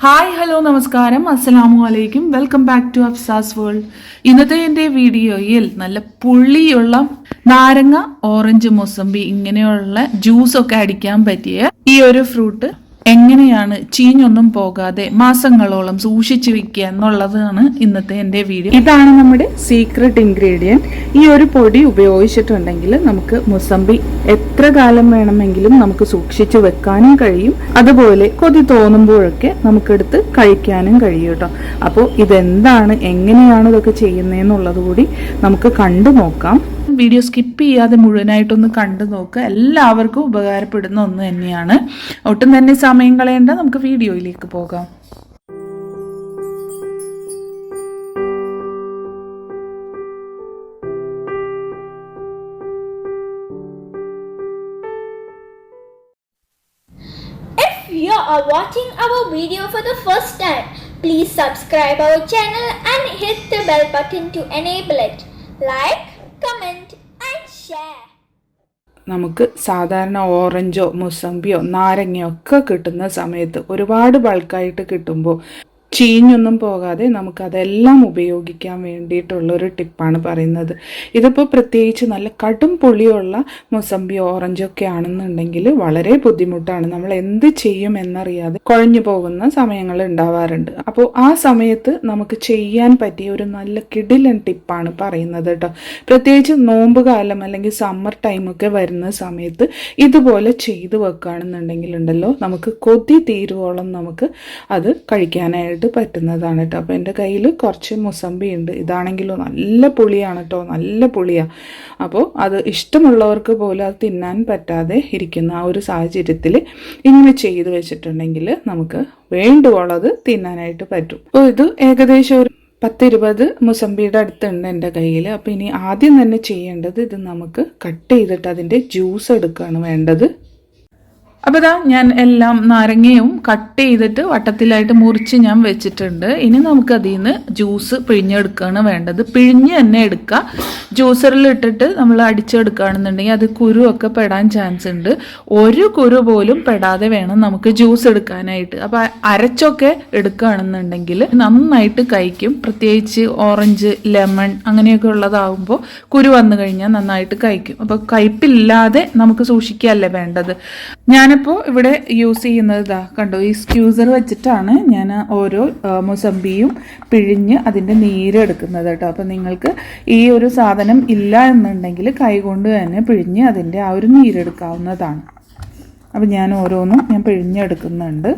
Hi hello നമസ്കാരം അസ്സലാമു അലൈക്കും വെൽക്കം ബാക്ക് ടു അഫ്സാസ് വേൾഡ്. ഇന്നത്തെ എൻ്റെ വീഡിയോയിൽ നല്ല പുള്ളിയുള്ള നാരങ്ങ, ഓറഞ്ച്, മൊസമ്പി ഇങ്ങനെയുള്ള ജ്യൂസൊക്കെ അടിക്കാൻ പറ്റിയ ഈ ഒരു ഫ്രൂട്ട് എങ്ങനെയാണ് ചീഞ്ഞൊന്നും പോകാതെ മാസങ്ങളോളം സൂക്ഷിച്ചു വെക്കുക എന്നുള്ളതാണ് ഇന്നത്തെ എൻ്റെ വീഡിയോ. ഇതാണ് നമ്മുടെ സീക്രട്ട് ഇൻഗ്രീഡിയൻറ്റ്. ഈ ഒരു പൊടി ഉപയോഗിച്ചിട്ടുണ്ടെങ്കിൽ നമുക്ക് മൊസമ്പി എത്ര കാലം വേണമെങ്കിലും നമുക്ക് സൂക്ഷിച്ചു വെക്കാനും കഴിയും, അതുപോലെ കൊതി തോന്നുമ്പോഴൊക്കെ നമുക്കെടുത്ത് കഴിക്കാനും കഴിയും കേട്ടോ. അപ്പോൾ ഇതെന്താണ്, എങ്ങനെയാണ് ഇതൊക്കെ ചെയ്യുന്നതെന്നുള്ളത് കൂടി നമുക്ക് കണ്ടു നോക്കാം. വീഡിയോ സ്കിപ്പ് ചെയ്യാതെ മുഴുവനായിട്ടൊന്ന് കണ്ടു നോക്കുക. എല്ലാവർക്കും ഉപകാരപ്പെടുന്ന ഒന്ന് തന്നെയാണ്. ഒട്ടും തന്നെ സമയം കളയേണ്ട, നമുക്ക് വീഡിയോയിലേക്ക് പോകാം. If you are watching our video for the first time, please subscribe our channel and hit the bell button to enable it. Like, comment and share. നമുക്ക് സാധാരണ ഓറഞ്ചോ മൊസമ്പിയോ നാരങ്ങയോ ഒക്കെ കിട്ടുന്ന സമയത്ത് ഒരുപാട് ബൾക്കായിട്ട് കിട്ടുമ്പോൾ ചീഞ്ഞൊന്നും പോകാതെ നമുക്കതെല്ലാം ഉപയോഗിക്കാൻ വേണ്ടിയിട്ടുള്ളൊരു ടിപ്പാണ് പറയുന്നത്. ഇതിപ്പോൾ പ്രത്യേകിച്ച് നല്ല കടും പുളിയുള്ള മൊസമ്പിയോ ഓറഞ്ചോ ഒക്കെ ആണെന്നുണ്ടെങ്കിൽ വളരെ ബുദ്ധിമുട്ടാണ്. നമ്മൾ എന്ത് ചെയ്യും എന്നറിയാതെ കുഴഞ്ഞു പോകുന്ന സമയങ്ങൾ ഉണ്ടാവാറുണ്ട്. അപ്പോൾ ആ സമയത്ത് നമുക്ക് ചെയ്യാൻ പറ്റിയ ഒരു നല്ല കിടിലൻ ടിപ്പാണ് പറയുന്നത് കേട്ടോ. പ്രത്യേകിച്ച് നോമ്പ് കാലം അല്ലെങ്കിൽ സമ്മർ ടൈമൊക്കെ വരുന്ന സമയത്ത് ഇതുപോലെ ചെയ്തു വെക്കുകയാണെന്നുണ്ടെങ്കിൽ ഉണ്ടല്ലോ, നമുക്ക് കൊതി തീരുവോളം നമുക്ക് അത് കഴിക്കാനായിട്ട് പറ്റുന്നതാണ് കേട്ടോ. അപ്പോൾ എൻ്റെ കയ്യിൽ കുറച്ച് മൊസമ്പി ഉണ്ട്. ഇതാണെങ്കിലോ നല്ല പുളിയാണ് കേട്ടോ, നല്ല പുളിയാണ്. അപ്പോൾ അത് ഇഷ്ടമുള്ളവർക്ക് പോലും അത് തിന്നാൻ പറ്റാതെ ഇരിക്കുന്ന ആ ഒരു സാഹചര്യത്തിൽ ഇങ്ങനെ ചെയ്ത് വെച്ചിട്ടുണ്ടെങ്കിൽ നമുക്ക് വേണ്ടുവോളം അത് തിന്നാനായിട്ട് പറ്റും. അപ്പോൾ ഇത് ഏകദേശം ഒരു 10-20 മൊസമ്പിയുടെ അടുത്തുണ്ട് എൻ്റെ കയ്യിൽ. അപ്പോൾ ഇനി ആദ്യം തന്നെ ചെയ്യേണ്ടത് ഇത് നമുക്ക് കട്ട് ചെയ്തിട്ട് അതിൻ്റെ ജ്യൂസ് എടുക്കുകയാണ് വേണ്ടത്. അപ്പോൾ ഇതാ ഞാൻ എല്ലാം നാരങ്ങയും കട്ട് ചെയ്തിട്ട് വട്ടത്തിലായിട്ട് മുറിച്ച് ഞാൻ വെച്ചിട്ടുണ്ട്. ഇനി നമുക്ക് അതിൽ നിന്ന് ജ്യൂസ് പിഴിഞ്ഞെടുക്കുകയാണ് വേണ്ടത്. പിഴിഞ്ഞ് തന്നെ എടുക്കുക. ജ്യൂസറിൽ ഇട്ടിട്ട് നമ്മൾ അടിച്ചെടുക്കുകയാണെന്നുണ്ടെങ്കിൽ അത് കുരുവൊക്കെ പെടാൻ ചാൻസ് ഉണ്ട്. ഒരു കുരു പോലും പെടാതെ വേണം നമുക്ക് ജ്യൂസ് എടുക്കാനായിട്ട്. അപ്പോൾ അരച്ചൊക്കെ എടുക്കുകയാണെന്നുണ്ടെങ്കിൽ നന്നായിട്ട് കഴിക്കും. പ്രത്യേകിച്ച് ഓറഞ്ച്, ലെമൺ അങ്ങനെയൊക്കെ ഉള്ളതാകുമ്പോൾ കുരു വന്നു കഴിഞ്ഞാൽ നന്നായിട്ട് കഴിക്കും. അപ്പോൾ കയ്പില്ലാതെ നമുക്ക് സൂക്ഷിക്കുകയല്ലേ വേണ്ടത്. ഞാനിപ്പോൾ ഇവിടെ യൂസ് ചെയ്യുന്നത് ഇതാ കണ്ടോ, ഈ സ്ക്യൂസർ വെച്ചിട്ടാണ് ഞാൻ ഓരോ മൊസമ്പിയും പിഴിഞ്ഞ് അതിൻ്റെ നീരെടുക്കുന്നത് കേട്ടോ. അപ്പോൾ നിങ്ങൾക്ക് ഈ ഒരു സാധനം ഇല്ല എന്നുണ്ടെങ്കിൽ കൈകൊണ്ട് തന്നെ പിഴിഞ്ഞ് അതിൻ്റെ ആ ഒരു നീരെടുക്കാവുന്നതാണ്. അപ്പോൾ ഞാൻ ഓരോന്നും ഞാൻ പിഴിഞ്ഞെടുക്കുന്നുണ്ട്.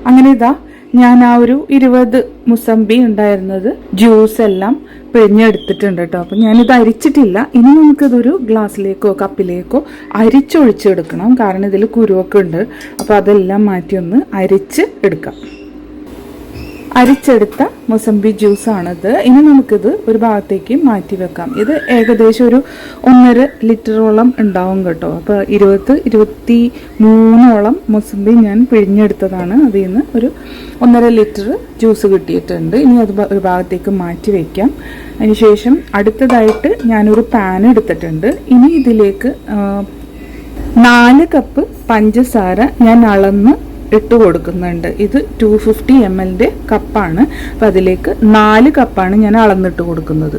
അങ്ങനെ ഇതാ ഞാൻ ആ ഒരു 20 മുസമ്പി ഉണ്ടായിരുന്നത് ജ്യൂസ് എല്ലാം പിഴിഞ്ഞെടുത്തിട്ടുണ്ട് കേട്ടോ. അപ്പം ഞാനിത് അരിച്ചിട്ടില്ല. ഇനി നമുക്കിതൊരു ഗ്ലാസ്സിലേക്കോ കപ്പിലേക്കോ അരിച്ചൊഴിച്ചെടുക്കണം. കാരണം ഇതിൽ കുരുവൊക്കെ ഉണ്ട്. അപ്പോൾ അതെല്ലാം മാറ്റി ഒന്ന് അരിച്ച് എടുക്കാം. അരിച്ചെടുത്ത മൊസമ്പി ജ്യൂസാണിത്. ഇനി നമുക്കിത് ഒരു ഭാഗത്തേക്ക് മാറ്റി വെക്കാം. ഇത് ഏകദേശം ഒരു 1.5 ലിറ്ററോളം ഉണ്ടാവും കേട്ടോ. അപ്പോൾ 23 മൊസമ്പി ഞാൻ പിഴിഞ്ഞെടുത്തതാണ്. അതിൽ നിന്ന് ഒരു 1.5 ലിറ്റർ ജ്യൂസ് കിട്ടിയിട്ടുണ്ട്. ഇനി അത് ഒരു ഭാഗത്തേക്ക് മാറ്റി വയ്ക്കാം. അതിനുശേഷം അടുത്തതായിട്ട് ഞാനൊരു പാൻ എടുത്തിട്ടുണ്ട്. ഇനി ഇതിലേക്ക് 4 കപ്പ് പഞ്ചസാര ഞാൻ അളന്ന് ഇട്ട് കൊടുക്കുന്നുണ്ട്. ഇത് 250 ml കപ്പാണ്. അപ്പം അതിലേക്ക് 4 കപ്പാണ് ഞാൻ അളന്നിട്ട് കൊടുക്കുന്നത്.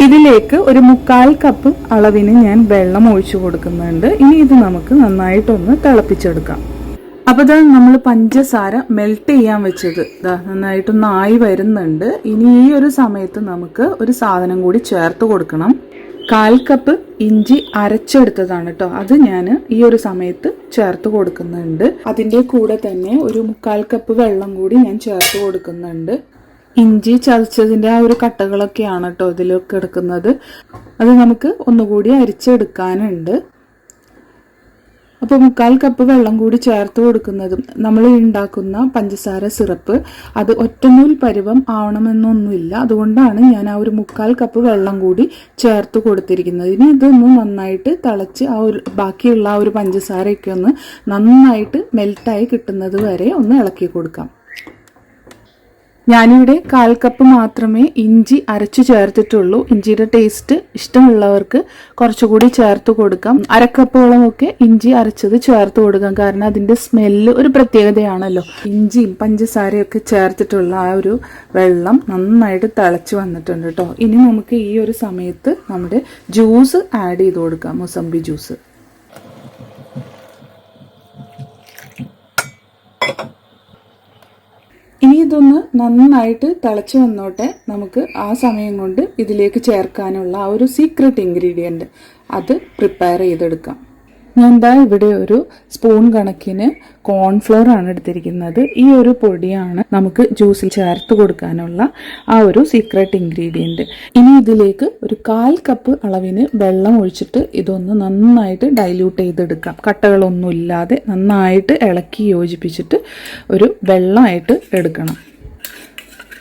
ഇതിലേക്ക് ഒരു 1/4 കപ്പ് അളവിന് ഞാൻ വെള്ളം ഒഴിച്ചു കൊടുക്കുന്നുണ്ട്. ഇനി ഇത് നമുക്ക് നന്നായിട്ടൊന്ന് തിളപ്പിച്ചെടുക്കാം. അപ്പോൾ ഇത് നമ്മൾ പഞ്ചസാര മെൽറ്റ് ചെയ്യാൻ വെച്ചത് നന്നായിട്ടൊന്ന് ആയി വരുന്നുണ്ട്. ഇനി ഈ ഒരു സമയത്ത് നമുക്ക് ഒരു സാധനം കൂടി ചേർത്ത് കൊടുക്കണം. 1/4 കപ്പ് ഇഞ്ചി അരച്ചെടുത്തതാണ് കേട്ടോ. അത് ഞാൻ ഈ ഒരു സമയത്ത് ചേർത്ത് കൊടുക്കുന്നുണ്ട്. അതിൻ്റെ കൂടെ തന്നെ ഒരു 1/4 കപ്പ് വെള്ളം കൂടി ഞാൻ ചേർത്ത് കൊടുക്കുന്നുണ്ട്. ഇഞ്ചി ചതച്ചതിൻ്റെ ആ ഒരു കട്ടകളൊക്കെയാണ് കേട്ടോ ഇതിലൊക്കെ എടുക്കുന്നത്. അത് നമുക്ക് ഒന്നുകൂടി അരിച്ചെടുക്കാനുണ്ട്. അപ്പോൾ 1/4 കപ്പ് വെള്ളം കൂടി ചേർത്ത് കൊടുക്കുന്നതും നമ്മൾ ഉണ്ടാക്കുന്ന പഞ്ചസാര സിറപ്പ് അത് ഒറ്റനൂൽ പരുവം ആവണമെന്നൊന്നുമില്ല. അതുകൊണ്ടാണ് ഞാൻ ആ ഒരു 1/4 കപ്പ് വെള്ളം കൂടി ചേർത്ത് കൊടുത്തിരിക്കുന്നത്. ഇനി ഇതൊന്ന് നന്നായിട്ട് തിളച്ച് ആ ഒരു ബാക്കിയുള്ള ആ ഒരു പഞ്ചസാരയൊക്കെ ഒന്ന് നന്നായിട്ട് മെൽറ്റായി കിട്ടുന്നത് വരെ ഒന്ന് ഇളക്കി കൊടുക്കാം. ഞാനിവിടെ 1/4 കപ്പ് മാത്രമേ ഇഞ്ചി അരച്ചു ചേർത്തിട്ടുള്ളൂ. ഇഞ്ചിയുടെ ടേസ്റ്റ് ഇഷ്ടമുള്ളവർക്ക് കുറച്ചുകൂടി ചേർത്ത് കൊടുക്കാം. 1/2 കപ്പോളം ഒക്കെ ഇഞ്ചി അരച്ചത് ചേർത്ത് കൊടുക്കാം. കാരണം അതിന്റെ സ്മെല്ല് ഒരു പ്രത്യേകതയാണല്ലോ. ഇഞ്ചിയും പഞ്ചസാരയും ഒക്കെ ചേർത്തിട്ടുള്ള ആ ഒരു വെള്ളം നന്നായിട്ട് തിളച്ച് വന്നിട്ടുണ്ട് കേട്ടോ. ഇനി നമുക്ക് ഈ ഒരു സമയത്ത് നമ്മുടെ ജ്യൂസ് ആഡ് ചെയ്ത് കൊടുക്കാം, മുസംബി ജ്യൂസ്. ഇനി ഇതൊന്ന് നന്നായിട്ട് തിളച്ച് വന്നോട്ടെ. നമുക്ക് ആ സമയം കൊണ്ട് ഇതിലേക്ക് ചേർക്കാനുള്ള ആ ഒരു സീക്രട്ട് ഇൻഗ്രീഡിയൻറ്റ് അത് പ്രിപ്പയർ ചെയ്തെടുക്കാം. ഞാൻ ദാ ഇവിടെ ഒരു സ്പൂൺ കണക്കിന് കോൺഫ്ലോർ ആണ് എടുത്തിരിക്കുന്നത്. ഈ ഒരു പൊടിയാണ് നമുക്ക് ജ്യൂസിൽ ചേർത്ത് കൊടുക്കാനുള്ള ആ ഒരു സീക്രട്ട് ഇൻഗ്രീഡിയൻറ്റ്. ഇനി ഇതിലേക്ക് ഒരു 1/4 കപ്പ് അളവിന് വെള്ളം ഒഴിച്ചിട്ട് ഇതൊന്ന് നന്നായിട്ട് ഡൈല്യൂട്ട് ചെയ്തെടുക്കാം. കട്ടകളൊന്നും ഇല്ലാതെ നന്നായിട്ട് ഇളക്കി യോജിപ്പിച്ചിട്ട് ഒരു വെള്ളമായിട്ട് എടുക്കണം.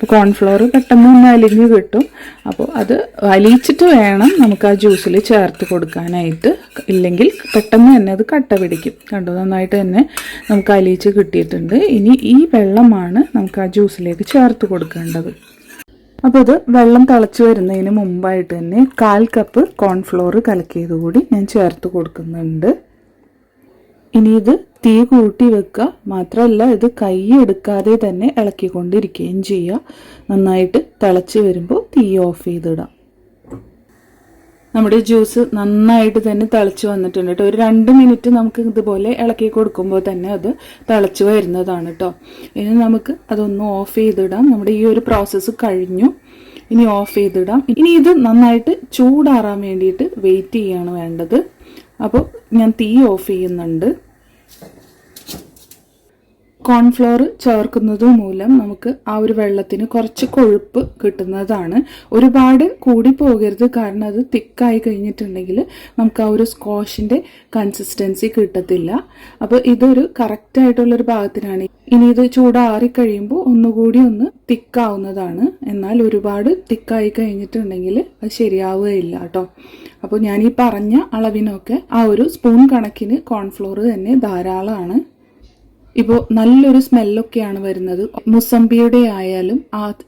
അപ്പോൾ കോൺഫ്ലോർ പെട്ടെന്ന് തന്നെ അലിഞ്ഞ് കിട്ടും. അപ്പോൾ അത് അലിയിച്ചിട്ട് വേണം നമുക്ക് ആ ജ്യൂസിൽ ചേർത്ത് കൊടുക്കാനായിട്ട്. ഇല്ലെങ്കിൽ പെട്ടെന്ന് തന്നെ അത് കട്ട പിടിക്കും. കണ്ടു, നന്നായിട്ട് തന്നെ നമുക്ക് അലിയിച്ച് കിട്ടിയിട്ടുണ്ട്. ഇനി ഈ വെള്ളമാണ് നമുക്ക് ആ ജ്യൂസിലേക്ക് ചേർത്ത് കൊടുക്കേണ്ടത്. അപ്പോൾ ഇത് വെള്ളം തിളച്ച് വരുന്നതിന് മുമ്പായിട്ട് തന്നെ 1/4 കപ്പ് കോൺഫ്ലോർ കലക്കിയത് കൂടി ഞാൻ ചേർത്ത് കൊടുക്കുന്നുണ്ട്. ഇനി ഇത് തീ കൂട്ടി വെക്കുക മാത്രമല്ല, ഇത് കൈ എടുക്കാതെ തന്നെ ഇളക്കിക്കൊണ്ടിരിക്കുകയും ചെയ്യുക. നന്നായിട്ട് തിളച്ച് വരുമ്പോൾ തീ ഓഫ് ചെയ്തിടാം. നമ്മുടെ ജ്യൂസ് നന്നായിട്ട് തന്നെ തിളച്ച് വന്നിട്ടുണ്ട് കേട്ടോ. ഒരു 2 മിനിറ്റ് നമുക്ക് ഇതുപോലെ ഇളക്കി കൊടുക്കുമ്പോൾ തന്നെ അത് തിളച്ച് വരുന്നതാണ് കേട്ടോ. ഇനി നമുക്ക് അതൊന്ന് ഓഫ് ചെയ്തിടാം. നമ്മുടെ ഈ ഒരു പ്രോസസ്സ് കഴിഞ്ഞു. ഇനി ഓഫ് ചെയ്തിടാം. ഇനി ഇത് നന്നായിട്ട് ചൂടാറാൻ വേണ്ടിയിട്ട് വെയിറ്റ് ചെയ്യാണ് വേണ്ടത്. അപ്പോൾ ഞാൻ തീ ഓഫ് ചെയ്യുന്നുണ്ട്. കോൺഫ്ലോർ ചേർക്കുന്നത് മൂലം നമുക്ക് ആ ഒരു വെള്ളത്തിന് കുറച്ച് കൊഴുപ്പ് കിട്ടുന്നതാണ്. ഒരുപാട് കൂടി പോകരുത്, കാരണം അത് തിക്കായി കഴിഞ്ഞിട്ടുണ്ടെങ്കിൽ നമുക്ക് ആ ഒരു സ്ക്വാഷിന്റെ കൺസിസ്റ്റൻസി കിട്ടത്തില്ല. അപ്പോൾ ഇതൊരു കറക്റ്റ് ആയിട്ടുള്ളൊരു പാകത്തിനാണ്. ഇനി ഇത് ചൂടാറി കഴിയുമ്പോൾ ഒന്നുകൂടി ഒന്ന് തിക്കാവുന്നതാണ്. എന്നാൽ ഒരുപാട് തിക്കായി കഴിഞ്ഞിട്ടുണ്ടെങ്കിൽ അത് ശരിയാവുകയില്ല കേട്ടോ. അപ്പോൾ ഞാൻ ഈ പറഞ്ഞ അളവിനൊക്കെ ആ ഒരു സ്പൂൺ കണക്കിന് കോൺഫ്ലോർ തന്നെ ധാരാളമാണ്. ഇപ്പോൾ നല്ലൊരു സ്മെല്ലൊക്കെയാണ് വരുന്നത്. മുസംബിയുടെ ആയാലും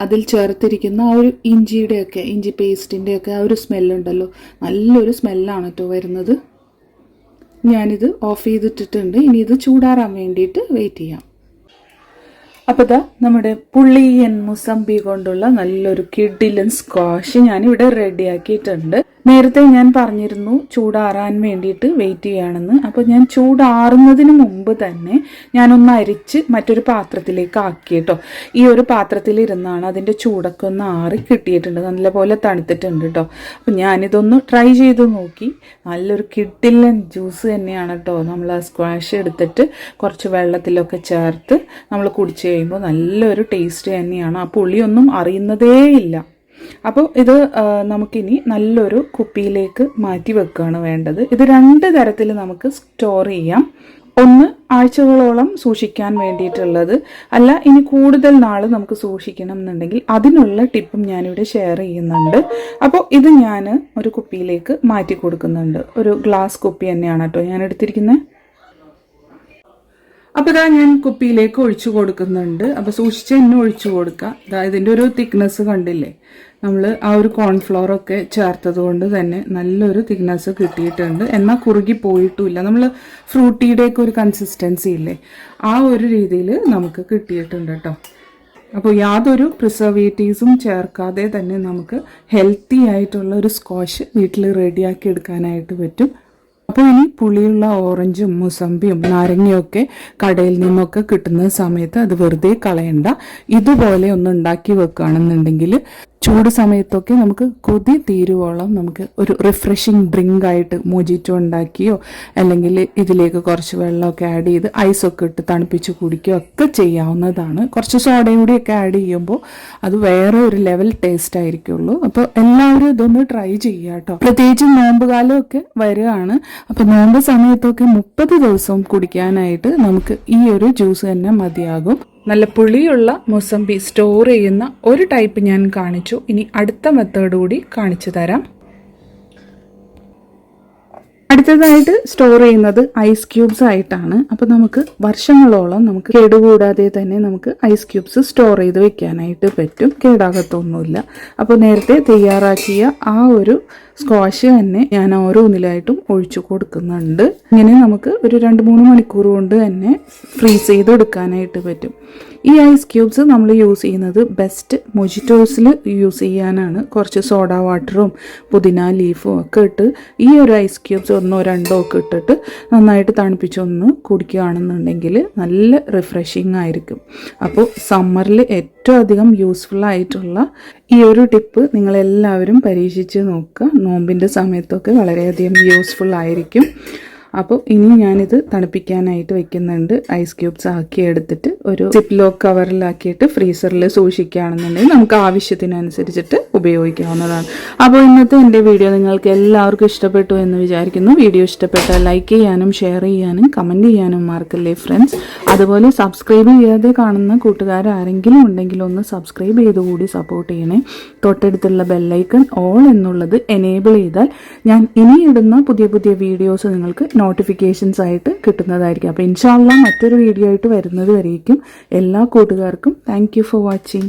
അതിൽ ചേർത്തിരിക്കുന്ന ആ ഒരു ഇഞ്ചിയുടെയൊക്കെ, ഇഞ്ചി പേസ്റ്റിൻ്റെയൊക്കെ ആ ഒരു സ്മെല്ലുണ്ടല്ലോ, നല്ലൊരു സ്മെല്ലാണ് കേട്ടോ വരുന്നത്. ഞാനിത് ഓഫ് ചെയ്തിട്ടിട്ടുണ്ട്. ഇനി ഇത് ചൂടാറാൻ വേണ്ടിയിട്ട് വെയിറ്റ് ചെയ്യാം. അപ്പോൾ ഇതാ നമ്മുടെ പുളിയൻ മുസംബി കൊണ്ടുള്ള നല്ലൊരു കിഡിലൻ സ്ക്വാഷ് ഞാനിവിടെ റെഡിയാക്കിയിട്ടുണ്ട്. നേരത്തെ ഞാൻ പറഞ്ഞിരുന്നു ചൂടാറാൻ വേണ്ടിയിട്ട് വെയിറ്റ് ചെയ്യുകയാണെന്ന്. അപ്പോൾ ഞാൻ ചൂടാറുന്നതിന് മുമ്പ് തന്നെ ഞാനൊന്ന് അരിച്ച് മറ്റൊരു പാത്രത്തിലേക്ക് ആക്കി കേട്ടോ. ഈ ഒരു പാത്രത്തിലിരുന്നാണ് അതിൻ്റെ ചൂടൊക്കെ ഒന്ന് ആറി കിട്ടിയിട്ടുണ്ട്. നല്ലപോലെ തണുത്തിട്ടുണ്ട് കേട്ടോ. അപ്പം ഞാനിതൊന്ന് ട്രൈ ചെയ്ത് നോക്കി. നല്ലൊരു കിഡിലൻ ജ്യൂസ് തന്നെയാണ് കേട്ടോ. നമ്മൾ ആ സ്ക്വാഷ് എടുത്തിട്ട് കുറച്ച് വെള്ളത്തിലൊക്കെ ചേർത്ത് നമ്മൾ കുടിച്ച് കഴിയുമ്പോൾ നല്ലൊരു ടേസ്റ്റ് തന്നെയാണ്. ആ പുളിയൊന്നും അറിയുന്നതേ ഇല്ല. അപ്പോൾ ഇത് നമുക്കിനി നല്ലൊരു കുപ്പിയിലേക്ക് മാറ്റി വെക്കുകയാണ് വേണ്ടത്. ഇത് 2 തരത്തിൽ നമുക്ക് സ്റ്റോർ ചെയ്യാം. ഒന്ന് ആഴ്ചകളോളം സൂക്ഷിക്കാൻ വേണ്ടിയിട്ടുള്ളത്, അല്ല ഇനി കൂടുതൽ നാൾ നമുക്ക് സൂക്ഷിക്കണം എന്നുണ്ടെങ്കിൽ അതിനുള്ള ടിപ്പും ഞാനിവിടെ ഷെയർ ചെയ്യുന്നുണ്ട്. അപ്പോൾ ഇത് ഞാൻ ഒരു കുപ്പിയിലേക്ക് മാറ്റി കൊടുക്കുന്നുണ്ട്. ഒരു ഗ്ലാസ് കുപ്പി തന്നെയാണ് കേട്ടോ ഞാൻ എടുത്തിരിക്കുന്നത്. അപ്പോൾ ഇതാ ഞാൻ കുപ്പിയിലേക്ക് ഒഴിച്ചു കൊടുക്കുന്നുണ്ട്. അപ്പോൾ സൂക്ഷിച്ച് തന്നെ ഒഴിച്ചു കൊടുക്കുക. ഇതിൻ്റെ ഒരു തിക്നെസ് കണ്ടില്ലേ, നമ്മൾ ആ ഒരു കോൺഫ്ലോറൊക്കെ ചേർത്തത് കൊണ്ട് തന്നെ നല്ലൊരു തിക്നെസ് കിട്ടിയിട്ടുണ്ട്. എന്നാൽ കുറുകി പോയിട്ടുമില്ല. നമ്മൾ ഫ്രൂട്ടിയുടെയൊക്കെ ഒരു കൺസിസ്റ്റൻസി ഇല്ലേ, ആ ഒരു രീതിയിൽ നമുക്ക് കിട്ടിയിട്ടുണ്ട് കേട്ടോ. അപ്പോൾ യാതൊരു പ്രിസർവേറ്റീവ്സും ചേർക്കാതെ തന്നെ നമുക്ക് ഹെൽത്തി ആയിട്ടുള്ള ഒരു സ്ക്വാഷ് വീട്ടിൽ റെഡിയാക്കി എടുക്കാനായിട്ട് പറ്റും. അപ്പോൾ ഇനി പുളിയുള്ള ഓറഞ്ചും മുസമ്പിയും നാരങ്ങയൊക്കെ കടയിൽ നിന്നൊക്കെ കിട്ടുന്ന സമയത്ത് അത് വെറുതെ കളയണ്ട. ഇതുപോലെ ഒന്ന് ഉണ്ടാക്കി വെക്കുകയാണെന്നുണ്ടെങ്കിൽ ചൂട് സമയത്തൊക്കെ നമുക്ക് കൊതി തീരുവോളം നമുക്ക് ഒരു റിഫ്രഷിങ് ഡ്രിങ്ക് ആയിട്ട് മൊജിറ്റോ ഉണ്ടാക്കിയോ അല്ലെങ്കിൽ ഇതിലേക്ക് കുറച്ച് വെള്ളമൊക്കെ ആഡ് ചെയ്ത് ഐസൊക്കെ ഇട്ട് തണുപ്പിച്ച് കുടിക്കുകയോ ഒക്കെ ചെയ്യാവുന്നതാണ്. കുറച്ച് സോഡയും കൂടിയൊക്കെ ആഡ് ചെയ്യുമ്പോൾ അത് വേറെ ഒരു ലെവൽ ടേസ്റ്റ് ആയിരിക്കുള്ളൂ. അപ്പോൾ എല്ലാവരും ഇതൊന്ന് ട്രൈ ചെയ്യുക കേട്ടോ. പ്രത്യേകിച്ച് നോമ്പ് കാലമൊക്കെ വരികയാണ്. അപ്പോൾ നോമ്പ് സമയത്തൊക്കെ 30 ദിവസവും കുടിക്കാനായിട്ട് നമുക്ക് ഈ ഒരു ജ്യൂസ് തന്നെ മതിയാകും. നല്ല പുളിയുള്ള മുസംബി സ്റ്റോർ ചെയ്യുന്ന ഒരു ടൈപ്പ് ഞാൻ കാണിച്ചു. ഇനി അടുത്ത മെത്തേഡ് കൂടി കാണിച്ചു തരാം. അടുത്തതായിട്ട് സ്റ്റോർ ചെയ്യുന്നത് ഐസ് ക്യൂബ്സ് ആയിട്ടാണ്. അപ്പോൾ നമുക്ക് വർഷങ്ങളോളം നമുക്ക് കേടുകൂടാതെ തന്നെ നമുക്ക് ഐസ് ക്യൂബ്സ് സ്റ്റോർ ചെയ്ത് വെക്കാനായിട്ട് പറ്റും, കേടാകത്തൊന്നുമില്ല. അപ്പോൾ നേരത്തെ തയ്യാറാക്കിയ ആ ഒരു സ്ക്വാഷ് തന്നെ ഞാൻ ഓരോന്നിലായിട്ടും ഒഴിച്ചു കൊടുക്കുന്നുണ്ട്. ഇങ്ങനെ നമുക്ക് ഒരു 2-3 മണിക്കൂർ കൊണ്ട് തന്നെ ഫ്രീസ് ചെയ്തെടുക്കാനായിട്ട് പറ്റും. ഈ ഐസ് ക്യൂബ്സ് നമ്മൾ യൂസ് ചെയ്യുന്നത് ബെസ്റ്റ് മൊജിറ്റോസിൽ യൂസ് ചെയ്യാനാണ്. കുറച്ച് സോഡ വാട്ടറും പുതിന ലീഫും ഒക്കെ ഇട്ട് ഈ ഒരു ഐസ് ക്യൂബ്സ് 1-2 ഒക്കെ ഇട്ടിട്ട് നന്നായിട്ട് തണുപ്പിച്ചൊന്ന് കുടിക്കുകയാണെന്നുണ്ടെങ്കിൽ നല്ല റിഫ്രഷിങ് ആയിരിക്കും. അപ്പോൾ സമ്മറിൽ ഏറ്റവും അധികം യൂസ്ഫുൾ ആയിട്ടുള്ള ഈ ഒരു ടിപ്പ് നിങ്ങളെല്ലാവരും പരീക്ഷിച്ച് നോക്കുക. നോമ്പിൻ്റെ സമയത്തൊക്കെ വളരെയധികം യൂസ്ഫുൾ ആയിരിക്കും. അപ്പോൾ ഇനി ഞാനിത് തണുപ്പിക്കാനായിട്ട് വെക്കുന്നുണ്ട്. ഐസ് ക്യൂബ്സ് ആക്കി എടുത്തിട്ട് ഒരു സിപ്പ് ലോക്ക് കവറിലാക്കിയിട്ട് ഫ്രീസറിൽ സൂക്ഷിക്കുകയാണെന്നുണ്ടെങ്കിൽ നമുക്ക് ആവശ്യത്തിനനുസരിച്ചിട്ട് ഉപയോഗിക്കാവുന്നതാണ്. അപ്പോൾ ഇന്നത്തെ എൻ്റെ വീഡിയോ നിങ്ങൾക്ക് എല്ലാവർക്കും ഇഷ്ടപ്പെട്ടു എന്ന് വിചാരിക്കുന്നു. വീഡിയോ ഇഷ്ടപ്പെട്ടാൽ ലൈക്ക് ചെയ്യാനും ഷെയർ ചെയ്യാനും കമൻറ്റ് ചെയ്യാനും മറക്കല്ലേ ഫ്രണ്ട്സ്. അതുപോലെ സബ്സ്ക്രൈബ് ചെയ്യാതെ കാണുന്ന കൂട്ടുകാരാരെങ്കിലും ഉണ്ടെങ്കിൽ ഒന്ന് സബ്സ്ക്രൈബ് ചെയ്തുകൂടി സപ്പോർട്ട് ചെയ്യണേ. തൊട്ടടുത്തുള്ള ബെല്ലൈക്കൺ ഓൾ എന്നുള്ളത് എനേബിൾ ചെയ്താൽ ഞാൻ ഇനി ഇടുന്ന പുതിയ പുതിയ വീഡിയോസ് നിങ്ങൾക്ക് നോട്ടിഫിക്കേഷൻസ് ആയിട്ട് കിട്ടുന്നതായിരിക്കും. അപ്പോൾ ഇൻഷാ അല്ലാഹ് മറ്റൊരു വീഡിയോ ആയിട്ട് വരുന്നത് വരേക്കും എല്ലാ കൂട്ടുകാർക്കും താങ്ക് യു ഫോർ വാച്ചിങ്.